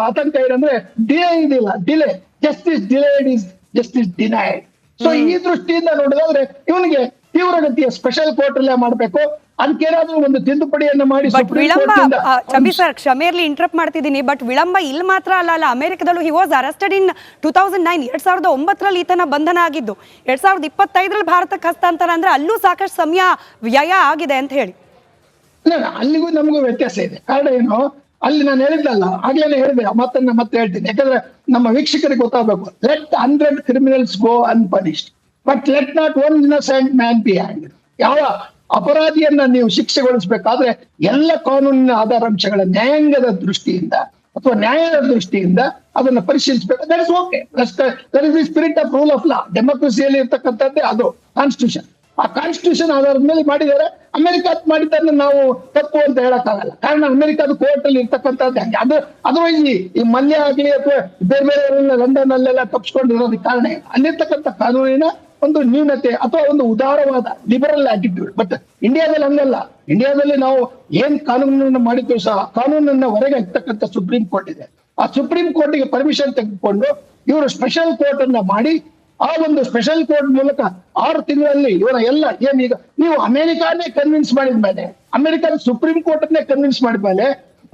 ಆತಂಕ ಏನಂದ್ರೆ ಡಿಲೇ ಇದಿಲ್ಲ, delay justice delayed is justice denied. So ಈ ದೃಷ್ಟಿಯಿಂದ ನೋಡಿದ್ರೆ ಇವನಿಗೆ ತೀವ್ರಗತಿಯ ಸ್ಪೆಷಲ್ ಕೋರ್ಟ್ ಅಲ್ಲೇ ಮಾಡ್ಬೇಕು, ಅದಕ್ಕೇನಾದ್ರೂ ಒಂದು ತಿದ್ದುಪಡಿಯನ್ನು ಮಾಡಿ ವಿಳಂಬ. ಚಬಿ ಸರ್, ಕ್ಷಮೆ ಇರಲಿ ಇಂಟರಪ್ಟ್ ಮಾಡ್ತಿದ್ದೀನಿ, ಬಟ್ ವಿಳಂಬ ಇಲ್ಲಿ ಮಾತ್ರ ಅಲ್ಲ, ಅಮೆರಿಕದಲ್ಲೂ ಹಿ ವಾಸ್ ಅರೆಸ್ಟೆಡ್ ಇನ್ 2009, 2009 ಈತನ ಬಂಧನ ಆಗಿದ್ದು. 2025 ಭಾರತಕ್ಕೆ ಹಸ್ತಾಂತರ ಅಂದ್ರೆ ಅಲ್ಲೂ ಸಾಕಷ್ಟು ಸಮಯ ವ್ಯಯ ಆಗಿದೆ ಅಂತ ಹೇಳಿ. ಅಲ್ಲಿಗೂ ನಮಗೂ ವ್ಯತ್ಯಾಸ ಇದೆ. ಕಾರಣ ಏನು, ಅಲ್ಲಿ ನಾನು ಹೇಳಿದ್ದಲ್ಲ, ಆಗ್ಲೇನೆ ಹೇಳಿದೆ, ಮಾತನ್ನ ಮತ್ತೆ ಹೇಳ್ತೀನಿ, ಯಾಕಂದ್ರೆ ನಮ್ಮ ವೀಕ್ಷಕರಿಗೆ ಗೊತ್ತಾಗಬೇಕು. Let 100 criminals go unpunished, but let not one innocent man be hanged. ಯಾವ ಅಪರಾಧಿಯನ್ನ ನೀವು ಶಿಕ್ಷೆಗೊಳಿಸಬೇಕಾದ್ರೆ ಎಲ್ಲ ಕಾನೂನಿನ ಆಧಾರಾಂಶಗಳ ನ್ಯಾಯಾಂಗದ ದೃಷ್ಟಿಯಿಂದ ಅಥವಾ ನ್ಯಾಯದ ದೃಷ್ಟಿಯಿಂದ ಅದನ್ನ ಪರಿಶೀಲಿಸಬೇಕು. That is okay, that is the spirit of rule of law. ಡೆಮೋಕ್ರಸಿಯಲ್ಲಿ ಇರ್ತಕ್ಕಂಥದ್ದೇ ಅದು ಕಾನ್ಸ್ಟಿಟ್ಯೂಷನ್. ಆ ಕಾನ್ಸ್ಟಿಟ್ಯೂಷನ್ ಆಧಾರದ ಮೇಲೆ ಮಾಡಿದ್ದಾರೆ. ಅಮೆರಿಕಾದ ಮಾಡಿದ್ದನ್ನು ನಾವು ತಪ್ಪು ಅಂತ ಹೇಳಕ್ಕಾಗಲ್ಲ, ಕಾರಣ ಅಮೆರಿಕದ ಕೋರ್ಟ್ ಅಲ್ಲಿ ಇರ್ತಕ್ಕಂಥದ್ದು ಹಂಗೆ. ಅದರ್ವೈಸ್ ಈ ಮಲ್ಯ ಆಗ್ಲಿ ಅಥವಾ ಬೇರೆ ಬೇರೆಯವರೆಲ್ಲ ಲಂಡನ್ ಅಲ್ಲೆಲ್ಲ ತಪ್ಪಿಸ್ಕೊಂಡಿರೋದಕ್ಕೆ ಕಾರಣ ಅಲ್ಲಿರ್ತಕ್ಕಂಥ ಕಾನೂನಿನ ಒಂದು ನ್ಯೂನತೆ ಅಥವಾ ಒಂದು ಉದಾರವಾದ ಲಿಬರಲ್ ಆಟಿಟ್ಯೂಡ್. ಬಟ್ ಇಂಡಿಯಾದಲ್ಲಿ ಹಂಗಲ್ಲ. ಇಂಡಿಯಾದಲ್ಲಿ ನಾವು ಏನ್ ಕಾನೂನನ್ನು ಮಾಡಿದ್ರು ಸಹ ಕಾನೂನನ್ನ ಹೊರಗೆ ಹಾಕ್ತಕ್ಕಂಥ ಸುಪ್ರೀಂ ಕೋರ್ಟ್ ಇದೆ. ಆ ಸುಪ್ರೀಂ ಕೋರ್ಟ್ಗೆ ಪರ್ಮಿಷನ್ ತೆಗೆದುಕೊಂಡು ಇವರು ಸ್ಪೆಷಲ್ ಕೋರ್ಟ್ ಅನ್ನ ಮಾಡಿ, ಆ ಒಂದು ಸ್ಪೆಷಲ್ ಕೋರ್ಟ್ ಮೂಲಕ 6 ತಿಂಗಳಲ್ಲಿ ಇವರ ಎಲ್ಲ ಏನೀಗ ನೀವು ಅಮೆರಿಕಾನೇ ಕನ್ವಿನ್ಸ್ ಮಾಡಿದ್ಮೇಲೆ, ಅಮೆರಿಕದ ಸುಪ್ರೀಂ ಕೋರ್ಟ್ ಅನ್ನೇ ಕನ್ವಿನ್ಸ್ ಮಾಡಿದ್ಮೇಲೆ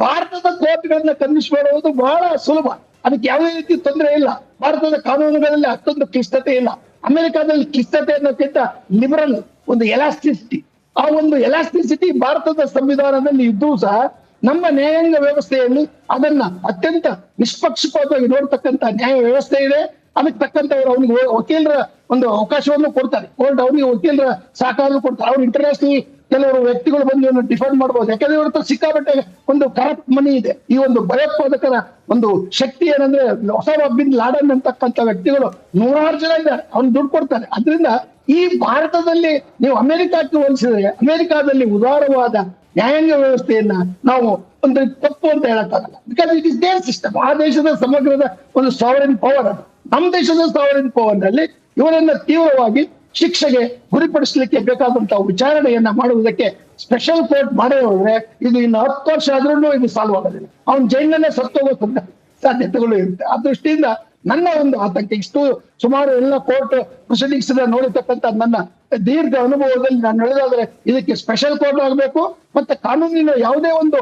ಭಾರತದ ಕೋರ್ಟ್ಗಳನ್ನ ಕನ್ವಿನ್ಸ್ ಮಾಡುವುದು ಬಹಳ ಸುಲಭ. ಅದಕ್ಕೆ ಯಾವುದೇ ರೀತಿ ತೊಂದರೆ ಇಲ್ಲ. ಭಾರತದ ಕಾನೂನುಗಳಲ್ಲಿ ಅಷ್ಟೊಂದು ಕ್ಲಿಷ್ಟತೆ ಇಲ್ಲ. ಅಮೆರಿಕಾದಲ್ಲಿ ಕ್ಲಿಷ್ಟತೆ ಅನ್ನೋಕ್ಕಿಂತ ಲಿಬರಲ್ ಒಂದು ಎಲಾಸ್ಟಿಸಿಟಿ, ಆ ಒಂದು ಎಲಾಸ್ಟಿಸಿಟಿ ಭಾರತದ ಸಂವಿಧಾನದಲ್ಲಿ ಇದ್ದೂ ಸಹ ನಮ್ಮ ನ್ಯಾಯಾಂಗ ವ್ಯವಸ್ಥೆಯಲ್ಲಿ ಅದನ್ನ ಅತ್ಯಂತ ನಿಷ್ಪಕ್ಷಪಾತವಾಗಿ ನೋಡ್ತಕ್ಕಂಥ ನ್ಯಾಯ ವ್ಯವಸ್ಥೆ ಇದೆ. ಅದಕ್ಕೆ ತಕ್ಕಂತವ್ರು ಅವನಿಗೆ ವಕೀಲರ ಒಂದು ಅವಕಾಶವನ್ನು ಕೊಡ್ತಾರೆ. ಕೋರ್ಟ್ ಅವನಿಗೆ ವಕೀಲರ ಸಹಕಾರ ಕೊಡ್ತಾರೆ. ಅವ್ರು ಇಂಟರ್ನ್ಯಾಷನಲ್ ಕೆಲವರು ವ್ಯಕ್ತಿಗಳು ಬಂದು ಇವನು ಡಿಫೆಂಡ್ ಮಾಡ್ಬೋದು. ಯಾಕಂದ್ರೆ ಇವ್ರ ಹತ್ರ ಸಿಕ್ಕಾಪಟ್ಟೆ ಒಂದು ಕರಪ್ಟ್ ಮನಿ ಇದೆ. ಈ ಒಂದು ಭಯೋತ್ಪಾದಕರ ಒಂದು ಶಕ್ತಿ ಏನಂದ್ರೆ ಒಸಾಮಾ ಬಿನ್ ಲಾಡನ್ ಅಂತಕ್ಕಂಥ ವ್ಯಕ್ತಿಗಳು 100 ಜನ ಇದ್ದಾರೆ, ಅವ್ನು ದುಡ್ಡು ಕೊಡ್ತಾರೆ. ಅದರಿಂದ ಈ ಭಾರತದಲ್ಲಿ ನೀವು ಅಮೆರಿಕಕ್ಕೆ ಹೋಲಿಸಿದ್ರೆ ಅಮೆರಿಕಾದಲ್ಲಿ ಉದಾರವಾದ ನ್ಯಾಯಾಂಗ ವ್ಯವಸ್ಥೆಯನ್ನ ನಾವು ಒಂದು ತಪ್ಪು ಅಂತ ಹೇಳಕ್ಕಾಗಲ್ಲ. Because it is there system. ಆ ದೇಶದ ಸಮಗ್ರದ ಒಂದು ಸಾವರಿನ್ ಪವರ್ ಅದು. ನಮ್ಮ ದೇಶದ ಸಾವರಿನ್ ಪವರ್ ನಲ್ಲಿ ಇವರನ್ನ ತೀವ್ರವಾಗಿ ಶಿಕ್ಷೆಗೆ ಗುರಿಪಡಿಸಲಿಕ್ಕೆ ಬೇಕಾದಂತಹ ವಿಚಾರಣೆಯನ್ನ ಮಾಡುವುದಕ್ಕೆ ಸ್ಪೆಷಲ್ ಕೋರ್ಟ್ ಮಾಡೇ ಹೋದ್ರೆ ಇದು ಇನ್ನು 10 ವರ್ಷ ಆದ್ರೂ ಇದು ಸಾಲ್ವ್ ಆಗೋದಿಲ್ಲ. ಅವ್ನು ಜೈಲಲ್ಲೇ ಸತ್ತೋಗೋ ಸಾಧ್ಯತೆಗಳು ಇರುತ್ತೆ. ಆ ದೃಷ್ಟಿಯಿಂದ ನನ್ನ ಒಂದು ಆತಂಕ, ಇಷ್ಟು ಸುಮಾರು ಎಲ್ಲ ಕೋರ್ಟ್ ಪ್ರೊಸೀಡಿಂಗ್ಸ್ ನೋಡಿರ್ತಕ್ಕಂಥ ನನ್ನ ದೀರ್ಘ ಅನುಭವದಲ್ಲಿ ನಾನು ಹೇಳೋದಾದ್ರೆ ಇದಕ್ಕೆ ಸ್ಪೆಷಲ್ ಕೋರ್ಟ್ ಆಗಬೇಕು. ಮತ್ತೆ ಕಾನೂನಿನ ಯಾವುದೇ ಒಂದು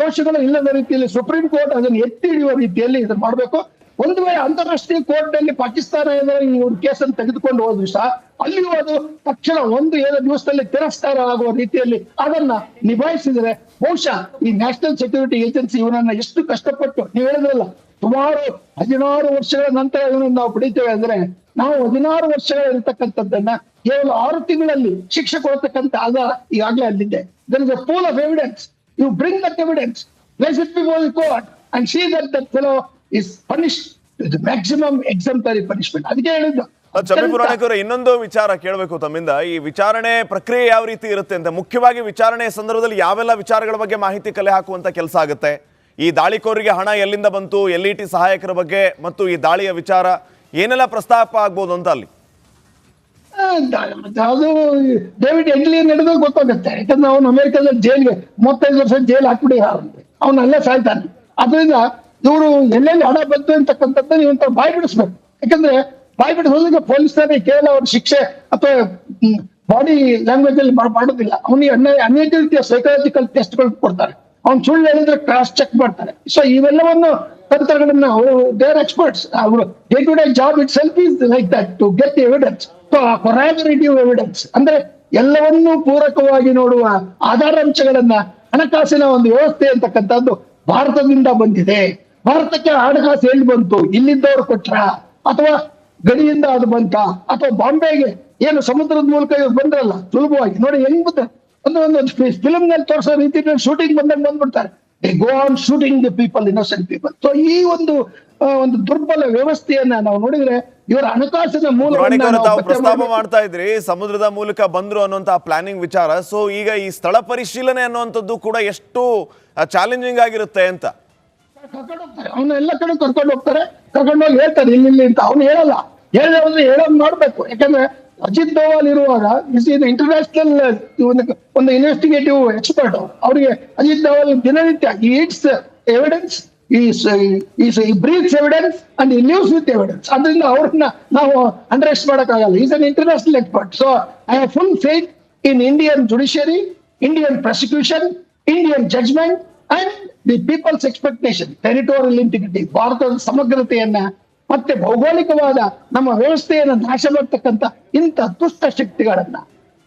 ದೋಷಗಳು ಇಲ್ಲದ ರೀತಿಯಲ್ಲಿ ಸುಪ್ರೀಂ ಕೋರ್ಟ್ ಅದನ್ನು ಎತ್ತಿ ಹಿಡಿಯುವ ರೀತಿಯಲ್ಲಿ ಇದನ್ನು ಮಾಡಬೇಕು. ಒಂದು ವೇಳೆ ಅಂತಾರಾಷ್ಟ್ರೀಯ ಕೋರ್ಟ್ ನಲ್ಲಿ ಪಾಕಿಸ್ತಾನ ಈ ಒಂದು ಕೇಸನ್ನು ತೆಗೆದುಕೊಂಡು ಹೋದ್ರು ಸಹ ಅಲ್ಲಿಯೂ ಅದು ತಕ್ಷಣ 1-2 ದಿವಸದಲ್ಲಿ ತಿರಸ್ಕಾರ ಆಗುವ ರೀತಿಯಲ್ಲಿ ಅದನ್ನ ನಿಭಾಯಿಸಿದರೆ ಬಹುಶಃ ಈ ನ್ಯಾಷನಲ್ ಸೆಕ್ಯೂರಿಟಿ ಏಜೆನ್ಸಿ ಇವನನ್ನ ಎಷ್ಟು ಕಷ್ಟಪಟ್ಟು ನೀವು ಹೇಳಿದ್ರಲ್ಲ, ಸುಮಾರು 16 ವರ್ಷಗಳ ನಂತರ ಇವನನ್ನು ನಾವು ಪಡಿತೇವೆ ಅಂದ್ರೆ ನಾವು 16 ವರ್ಷಗಳ ಇರತಕ್ಕಂಥದ್ದನ್ನ ಕೇವಲ 6 ತಿಂಗಳಲ್ಲಿ ಶಿಕ್ಷೆ ಕೊಡತಕ್ಕಂಥ ಆಧಾರ ಈಗಾಗಲೇ ಅಲ್ಲಿದೆ. There is a pool of evidence. You bring that evidence, place it before the court and see that fellow is punished to the maximum exemplary punishment. ಅದಕ್ಕೆ ಹೇಳಿದ್ದು. ಚಬಿ ಪುರಾಣಿಕರ ಇನ್ನೊಂದು ವಿಚಾರ ಕೇಳಬೇಕು ತಮ್ಮಿಂದ. ಈ ವಿಚಾರಣೆ ಪ್ರಕ್ರಿಯೆ ಯಾವ ರೀತಿ ಇರುತ್ತೆ ಅಂತ, ಮುಖ್ಯವಾಗಿ ವಿಚಾರಣೆ ಸಂದರ್ಭದಲ್ಲಿ ಯಾವೆಲ್ಲ ವಿಚಾರಗಳ ಬಗ್ಗೆ ಮಾಹಿತಿ ಕಲೆ ಹಾಕುವಂತ ಕೆಲಸ ಆಗುತ್ತೆ? ಈ ದಾಳಿಕೋರಿಗೆ ಹಣ ಎಲ್ಲಿಂದ ಬಂತು, LET ಸಹಾಯಕರ ಬಗ್ಗೆ ಮತ್ತು ಈ ದಾಳಿಯ ವಿಚಾರ ಏನೆಲ್ಲ ಪ್ರಸ್ತಾಪ ಆಗ್ಬೋದು ಅಂತ ಅಲ್ಲಿ? ಅದು ಡೇವಿಡ್ ಹೆಡ್ಲಿ ನಡೆದಾಗ ಗೊತ್ತಾಗುತ್ತೆ. ಯಾಕಂದ್ರೆ ಅವನು ಅಮೆರಿಕದಲ್ಲಿ ಜೈಲ್ಗೆ 35 ವರ್ಷ ಜೈಲ್ ಹಾಕ್ಬಿಡಿ ಅವನು ಅಲ್ಲೇ ಸಾಯ್ತಾನೆ. ಅದರಿಂದ ಇವರು ಎಲ್ಲೆಲ್ಲಿ ಹಣ ಬಂತು ಅಂತಕ್ಕಂಥದ್ದು ನೀವು ಬಾಯ್ ಬಿಡಿಸ್ಬೇಕು. ಯಾಕಂದ್ರೆ ಬಾಯ್ ಬಿಡಿಸೋದಕ್ಕೆ ಪೊಲೀಸರಿಗೆ ಕೇವಲ ಅವ್ರ ಶಿಕ್ಷೆ ಅಥವಾ ಬಾಡಿ ಲ್ಯಾಂಗ್ವೇಜ್ ಅಲ್ಲಿ ಮಾಡೋದಿಲ್ಲ. ಅವನಿಗೆ ಅನೇಕ ರೀತಿಯ ಸೈಕಾಲಜಿಕಲ್ ಟೆಸ್ಟ್ಗಳು ಕೊಡ್ತಾರೆ. ಅವ್ನು ಸುಳ್ಳು ಹೇಳಿದ್ರೆ ಕ್ರಾಸ್ ಚೆಕ್ ಮಾಡ್ತಾರೆ. ಸೊ ಇವೆಲ್ಲವನ್ನು ತಂತ್ರಗಳನ್ನ ಅವರು ದೇರ್ ಎಕ್ಸ್ಪರ್ಟ್ಸ್. ಅವರು day to day job itself is like that to get evidence. So corroborative evidence ಅಂದ್ರೆ ಎಲ್ಲವನ್ನೂ ಪೂರಕವಾಗಿ ನೋಡುವ ಆಧಾರಾಂಶಗಳನ್ನ ಹಣಕಾಸಿನ ಒಂದು ವ್ಯವಸ್ಥೆ ಅಂತಕ್ಕಂಥದ್ದು ಭಾರತದಿಂದ ಬಂದಿದೆ. ಭಾರತಕ್ಕೆ ಹಣಕಾಸು ಎಲ್ಲಿ ಬಂತು, ಇಲ್ಲಿದ್ದವ್ರು ಕೊಟ್ರ ಅಥವಾ ಗಡಿಯಿಂದ ಅದು ಬಂತ ಅಥವಾ ಬಾಂಬೆಗೆ ಏನು ಸಮುದ್ರದ ಮೂಲಕ ಇವ್ರು ಬಂದ್ರಲ್ಲ ಸುಲಭವಾಗಿ ನೋಡಿ ಹೆಂಗ್ ಬಂದ ಒಂದು ಫಿಲ್ಮ್ ನಲ್ಲಿ ತೋರಿಸೋ ರೀತಿ ಶೂಟಿಂಗ್ ಬಂದಾಗ ಬಂದ್ಬಿಡ್ತಾರೆ. They go on shooting the people, innocent people. So ಈ ಒಂದು ದುರ್ಬಲ ವ್ಯವಸ್ಥೆಯನ್ನ ನಾವು ನೋಡಿದ್ರೆ ಇವರ ಹಣಕಾಸಿನ ಮೂಲಕ ಪ್ರಸ್ತಾಪ ಮಾಡ್ತಾ ಇದ್ರಿ, ಸಮುದ್ರದ ಮೂಲಕ ಬಂದ್ರು ಅನ್ನುವಂತ ಪ್ಲಾನಿಂಗ್ ವಿಚಾರ. ಸೊ ಈಗ ಈ ಸ್ಥಳ ಪರಿಶೀಲನೆ ಅನ್ನುವಂಥದ್ದು ಕೂಡ ಎಷ್ಟು ಚಾಲೆಂಜಿಂಗ್ ಆಗಿರುತ್ತೆ ಅಂತ ಕರ್ಕೊಂಡು ಹೋಗ್ತಾರೆ. ಅವನ್ನ ಎಲ್ಲ ಕಡೆ ಕರ್ಕೊಂಡು ಹೋಗ್ತಾರೆ, ಕರ್ಕೊಂಡೋಗಿ ಹೇಳ್ತಾರೆ ಇಲ್ಲಿ ಅಂತ. ಅವ್ನು ಹೇಳಲ್ಲ, ಹೇಳಿದ್ರೆ ಹೇಳೋದು ಮಾಡ್ಬೇಕು. ಯಾಕಂದ್ರೆ ಅಜಿತ್ ದೋವಾಲ್ ಇರುವಾಗ ಇಂಟರ್ನ್ಯಾಷನಲ್ ಒಂದು ಇನ್ವೆಸ್ಟಿಗೇಟಿವ್ ಎಕ್ಸ್ಪರ್ಟ್. ಅವರಿಗೆ ಅಜಿತ್ ದೋವಾಲ್ ದಿನನಿತ್ಯ eats evidence breathes evidence and he lives with evidence. ಅದರಿಂದ ಅವ್ರನ್ನ ನಾವು ಅಂಡರ್ ಎಸ್ಟ್ ಮಾಡಕ್ಕಾಗಲ್ಲ. Is an international expert. So I have full faith in Indian judiciary, Indian prosecution, Indian judgment and the people's expectation, territorial integrity, ಭಾರತದ ಸಮಗ್ರತೆಯನ್ನ ಮತ್ತೆ ಭೌಗೋಳಿಕವಾದ ನಮ್ಮ ವ್ಯವಸ್ಥೆಯನ್ನು ನಾಶ ಮಾಡತಕ್ಕಂತ ಇಂಥ ದುಷ್ಟ ಶಕ್ತಿಗಳನ್ನ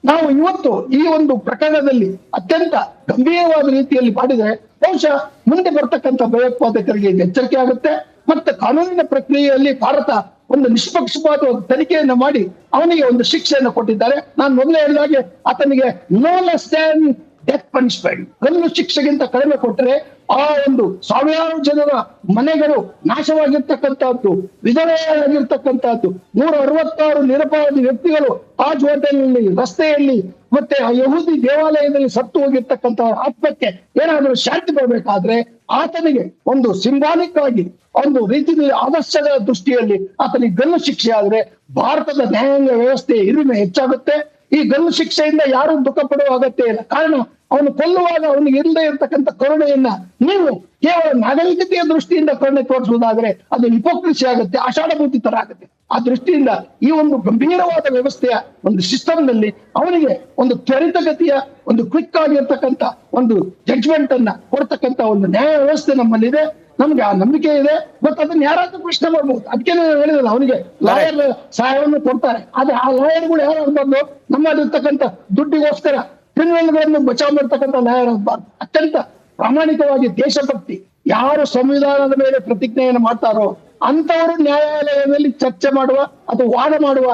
ನಾವು ಇವತ್ತು ಈ ಒಂದು ಪ್ರಕರಣದಲ್ಲಿ ಅತ್ಯಂತ ಗಂಭೀರವಾದ ರೀತಿಯಲ್ಲಿ ಮಾಡಿದ್ರೆ ಬಹುಶಃ ಮುಂದೆ ಬರ್ತಕ್ಕಂಥ ಭಯೋತ್ಪಾದಕರಿಗೆ ಇದು ಎಚ್ಚರಿಕೆ ಆಗುತ್ತೆ. ಮತ್ತೆ ಕಾನೂನಿನ ಪ್ರಕ್ರಿಯೆಯಲ್ಲಿ ಭಾರತ ಒಂದು ನಿಷ್ಪಕ್ಷಪಾತ ಒಂದು ತನಿಖೆಯನ್ನು ಮಾಡಿ ಅವನಿಗೆ ಒಂದು ಶಿಕ್ಷೆಯನ್ನು ಕೊಟ್ಟಿದ್ದಾರೆ. ನಾನು ಮೊದಲೇ ಹೇಳಿದಾಗೆ ಆತನಿಗೆ no less than death punishment, ಗಲ್ಲು ಶಿಕ್ಷೆಗಿಂತ ಕಡಿಮೆ ಕೊಟ್ಟರೆ ಆ ಒಂದು ಸಾವಿರಾರು ಜನರ ಮನೆಗಳು ನಾಶವಾಗಿರ್ತಕ್ಕಂಥದ್ದು, ವಿಧವೆಯಾಗಿರ್ತಕ್ಕಂಥದ್ದು, 166 ನಿರಪರಾಧಿ ವ್ಯಕ್ತಿಗಳು ತಾಜ್ ಹೋಟೆಲ್ನಲ್ಲಿ, ರಸ್ತೆಯಲ್ಲಿ, ಮತ್ತೆ ಆ ಯಹೂದಿ ದೇವಾಲಯದಲ್ಲಿ ಸತ್ತು ಹೋಗಿರ್ತಕ್ಕಂಥವ್ರ ಆತ್ಮಕ್ಕೆ ಏನಾದರೂ ಶಾಂತಿ ಬರಬೇಕಾದ್ರೆ ಆತನಿಗೆ ಒಂದು ಸಿಂಬಾಲಿಕ್ ಆಗಿ ಒಂದು ರೀತಿಯಲ್ಲಿ ಆದರ್ಶದ ದೃಷ್ಟಿಯಲ್ಲಿ ಆತನಿಗೆ ಗಲ್ಲು ಶಿಕ್ಷೆ ಆದ್ರೆ ಭಾರತದ ನ್ಯಾಯಾಂಗ ವ್ಯವಸ್ಥೆಯ ಹಿರಿಮೆ ಹೆಚ್ಚಾಗುತ್ತೆ. ಈ ಗಲ್ಲು ಶಿಕ್ಷೆಯಿಂದ ಯಾರು ದುಃಖ ಪಡುವ ಅಗತ್ಯ ಇಲ್ಲ. ಕಾರಣ ಅವನು ಕೊಲ್ಲುವಾಗ ಅವನಿಗೆ ಇಲ್ಲದೆ ಇರತಕ್ಕಂಥ ಕರುಣೆಯನ್ನ ನೀವು ಕೇವಲ ನಾಗರಿಕತೆಯ ದೃಷ್ಟಿಯಿಂದ ಕರುಣೆ ತೋರಿಸುವುದಾದ್ರೆ ಅದು ಹಿಪೋಕ್ರಸಿ ಆಗುತ್ತೆ, ಆಷಾಢಭೂತಿ ತರ ಆಗುತ್ತೆ. ಆ ದೃಷ್ಟಿಯಿಂದ ಈ ಒಂದು ಗಂಭೀರವಾದ ವ್ಯವಸ್ಥೆಯ ಒಂದು ಸಿಸ್ಟಮ್ ನಲ್ಲಿ ಅವನಿಗೆ ಒಂದು ತ್ವರಿತಗತಿಯ ಒಂದು ಕ್ವಿಕ್ ಆಗಿರ್ತಕ್ಕಂಥ ಒಂದು ಜಡ್ಜ್ಮೆಂಟ್ ಅನ್ನ ಕೊಡ್ತಕ್ಕಂಥ ಒಂದು ನ್ಯಾಯ ವ್ಯವಸ್ಥೆ ನಮ್ಮಲ್ಲಿದೆ. ನಮ್ಗೆ ಆ ನಂಬಿಕೆ ಇದೆ. ಬಟ್ ಅದನ್ನ ಯಾರಾದ್ರೂ ಪ್ರಶ್ನೆ ಮಾಡ್ಬೋದು. ಅದಕ್ಕೆ ಹೇಳಿದಲ್ಲ, ಅವನಿಗೆ ಲಾಯರ್ ಸಹಾಯವನ್ನು ಕೊಡ್ತಾರೆ. ಆದ್ರೆ ಆ ಲಾಯರ್ಗಳು ಯಾರು ಆಗ್ಬಾರ್ದು, ನಮ್ಮಲ್ಲಿರ್ತಕ್ಕಂಥ ದುಡ್ಡಿಗೋಸ್ಕರ ಕ್ರಿಮಿನಲ್ಗಳನ್ನು ಬಚಾವ್ ಮಾಡ್ತಕ್ಕಂಥ ಲಾಯರ್ ಆಗ್ಬಾರ್ದು. ಅತ್ಯಂತ ಪ್ರಾಮಾಣಿಕವಾಗಿ ದೇಶಭಕ್ತಿ ಯಾರು ಸಂವಿಧಾನದ ಮೇಲೆ ಪ್ರತಿಜ್ಞೆಯನ್ನು ಮಾಡ್ತಾರೋ ಅಂತವರು ನ್ಯಾಯಾಲಯದಲ್ಲಿ ಚರ್ಚೆ ಮಾಡುವ ಅಥವಾ ವಾದ ಮಾಡುವ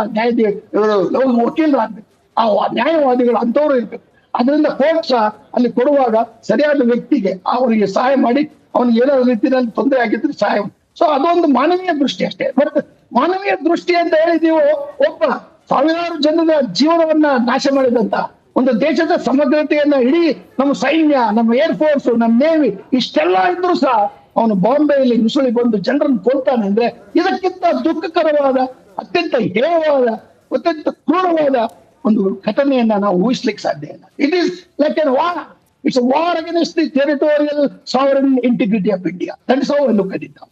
ವಕೀಲರಾಗ್ಬೇಕು. ಆ ನ್ಯಾಯವಾದಿಗಳು ಅಂತವ್ರು ಇರ್ಬೇಕು. ಅದರಿಂದ ಕೋರ್ಟ್ ಸಹ ಅಲ್ಲಿ ಕೊಡುವಾಗ ಸರಿಯಾದ ವ್ಯಕ್ತಿಗೆ ಅವರಿಗೆ ಸಹಾಯ ಮಾಡಿ ಅವನಿಗೆ ಏನೋ ರೀತಿಯಲ್ಲಿ ತೊಂದರೆ ಆಗಿದ್ರೆ ಸಹಾಯ. ಸೊ ಅದೊಂದು ಮಾನವೀಯ ದೃಷ್ಟಿ ಅಷ್ಟೇ. ಬಟ್ ಮಾನವೀಯ ದೃಷ್ಟಿ ಅಂತ ಹೇಳಿ ನೀವು ಒಬ್ಬ ಸಾವಿರಾರು ಜನರ ಜೀವನವನ್ನ ನಾಶ ಮಾಡಿದಂತ ಒಂದು ದೇಶದ ಸಮಗ್ರತೆಯನ್ನ ಇಡೀ ನಮ್ಮ ಸೈನ್ಯ, ನಮ್ಮ ಏರ್ ಫೋರ್ಸ್, ನಮ್ಮ ನೇವಿ ಇಷ್ಟೆಲ್ಲ ಇದ್ರು ಸಹ ಅವನು ಬಾಂಬೆಯಲ್ಲಿ ನುಸುಳಿ ಬಂದು ಜನರನ್ನು ಕೊಲ್ತಾನೆ ಅಂದ್ರೆ ಇದಕ್ಕಿಂತ ದುಃಖಕರವಾದ, ಅತ್ಯಂತ ಹೇಯವಾದ, ಅತ್ಯಂತ ಕ್ರೂರವಾದ ಒಂದು ಘಟನೆಯನ್ನ ನಾವು ಊಹಿಸ್ಲಿಕ್ಕೆ ಸಾಧ್ಯ ಇಲ್ಲ. It is like an war. It's a war against the territorial sovereign integrity of India. That is how I look at it now.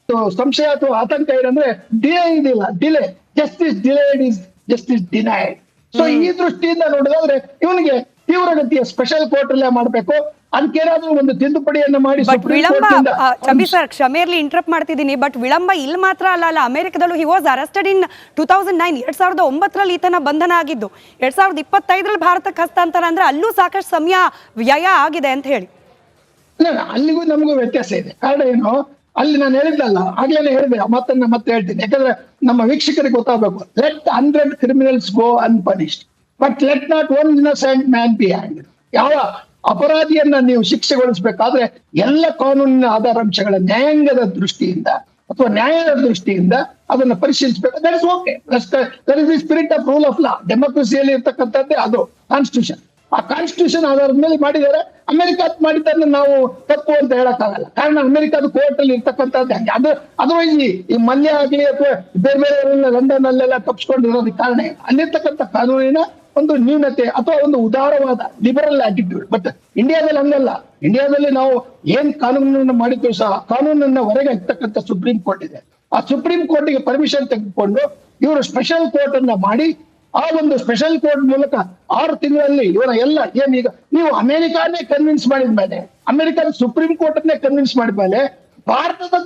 So ಸಂಶಯ ಅಥವಾ ಆತಂಕ ಏನಂದ್ರೆ ಡಿಲೇ ಇದಿಲ್ಲ, delay, justice delayed is justice denied. So ಈ ದೃಷ್ಟಿಯಿಂದ ನೋಡಿದ್ರೆ ಇವನಿಗೆ ತೀವ್ರಗತಿಯ special court ಅಲ್ಲೇ ಮಾಡ್ಬೇಕು. ಅದಕ್ಕೇನಾದ್ರೂ ಒಂದು ತಿದ್ದುಪಡಿಯನ್ನು ಮಾಡಿ ವಿಳಂಬ, ಚಂಬಿ ಸರ್ ಕ್ಷಮೆ ಇರ್ಲಿ ಇಂಟರಪ್ಟ್ ಮಾಡ್ತಿದ್ದೀನಿ, ಬಟ್ ವಿಳಂಬ ಇಲ್ಲಿ ಮಾತ್ರ ಅಲ್ಲ, ಅಮೆರಿಕದಲ್ಲೂ ಹಿ ವಾಸ್ ಅರೆಸ್ಟೆಡ್ ಇನ್ 2009, 2009 ಈತನ ಬಂಧನ ಆಗಿದ್ದು. 2025 ಭಾರತಕ್ಕೆ ಹಸ್ತಾಂತರ ಅಂದ್ರೆ ಅಲ್ಲೂ ಸಾಕಷ್ಟು ಸಮಯ ವ್ಯಯ ಆಗಿದೆ ಅಂತ ಹೇಳಿ. ಅಲ್ಲಿಗೂ ನಮಗೂ ವ್ಯತ್ಯಾಸ ಇದೆ. ಕಾರಣ ಏನು, ಅಲ್ಲಿ ನಾನು ಹೇಳಿದ್ದಲ್ಲ, ಆಗ್ಲೇನೆ ಹೇಳಿದೆ, ಮಾತನ್ನ ಮತ್ತೆ ಹೇಳ್ತೀನಿ. ಯಾಕಂದ್ರೆ ನಮ್ಮ ವೀಕ್ಷಕರಿಗೆ ಗೊತ್ತಾಗಬೇಕು. Let 100 criminals go unpunished, but let not one innocent man be hanged. ಯಾವ ಅಪರಾಧಿಯನ್ನ ನೀವು ಶಿಕ್ಷೆಗೊಳಿಸಬೇಕಾದ್ರೆ ಎಲ್ಲ ಕಾನೂನಿನ ಆಧಾರಾಂಶಗಳ ನ್ಯಾಯಾಂಗದ ದೃಷ್ಟಿಯಿಂದ ಅಥವಾ ನ್ಯಾಯದ ದೃಷ್ಟಿಯಿಂದ ಅದನ್ನ ಪರಿಶೀಲಿಸಬೇಕು. That is okay. That is the spirit of rule of law. ಡೆಮೋಕ್ರಸಿಯಲ್ಲಿ ಇರ್ತಕ್ಕಂಥದ್ದೇ ಅದು ಕಾನ್ಸ್ಟಿಟ್ಯೂಷನ್. ಆ ಕಾನ್ಸ್ಟಿಟ್ಯೂಷನ್ ಆಧಾರದ ಮೇಲೆ ಮಾಡಿದ್ದಾರೆ. ಅಮೆರಿಕ ಮಾಡಿದ್ದನ್ನು ನಾವು ತಪ್ಪು ಅಂತ ಹೇಳಕ್ಕಾಗಲ್ಲ. ಕಾರಣ ಅಮೆರಿಕದ ಕೋರ್ಟ್ ಅಲ್ಲಿ ಇರ್ತಕ್ಕಂಥದ್ದು ಹಂಗೆ. ಅದು ಅದರ್ವೈಸ್ ಈ ಮಲ್ಯ ಆಗ್ಲಿ ಅಥವಾ ಬೇರೆ ಬೇರೆಯವರೆಲ್ಲ ಲಂಡನ್ ಅಲ್ಲೆಲ್ಲ ತಪ್ಪಿಸ್ಕೊಂಡಿರೋದಕ್ಕೆ ಕಾರಣ ಅಲ್ಲಿರ್ತಕ್ಕಂಥ ಕಾನೂನಿನ ಒಂದು ನ್ಯೂನತೆ ಅಥವಾ ಒಂದು ಉದಾರವಾದ ಲಿಬರಲ್ ಆಟಿಟ್ಯೂಡ್. ಬಟ್ ಇಂಡಿಯಾದಲ್ಲಿ ಹಂಗಲ್ಲ. ಇಂಡಿಯಾದಲ್ಲಿ ನಾವು ಏನ್ ಕಾನೂನನ್ನು ಮಾಡಿದ್ರು ಸಹ ಕಾನೂನನ್ನ ಹೊರಗೆ ಹಾಕ್ತಕ್ಕಂಥ ಸುಪ್ರೀಂ ಕೋರ್ಟ್ ಇದೆ. ಆ ಸುಪ್ರೀಂ ಕೋರ್ಟ್ಗೆ ಪರ್ಮಿಷನ್ ತೆಗೆದುಕೊಂಡು ಇವರು ಸ್ಪೆಷಲ್ ಕೋರ್ಟ್ ಅನ್ನ ಮಾಡಿ ಆ ಒಂದು ಸ್ಪೆಷಲ್ ಕೋರ್ಟ್ ಮೂಲಕ 6 ತಿಂಗಳಲ್ಲಿ ಇವರ ಎಲ್ಲ ಏನೀಗ ನೀವು ಅಮೆರಿಕಾನೇ ಕನ್ವಿನ್ಸ್ ಮಾಡಿದ್ಮೇಲೆ, ಅಮೆರಿಕನ್ ಸುಪ್ರೀಂ ಕೋರ್ಟ್ ಅನ್ನೇ ಕನ್ವಿನ್ಸ್ ಮಾಡಿದ್ಮೇಲೆ ಭಾರತದ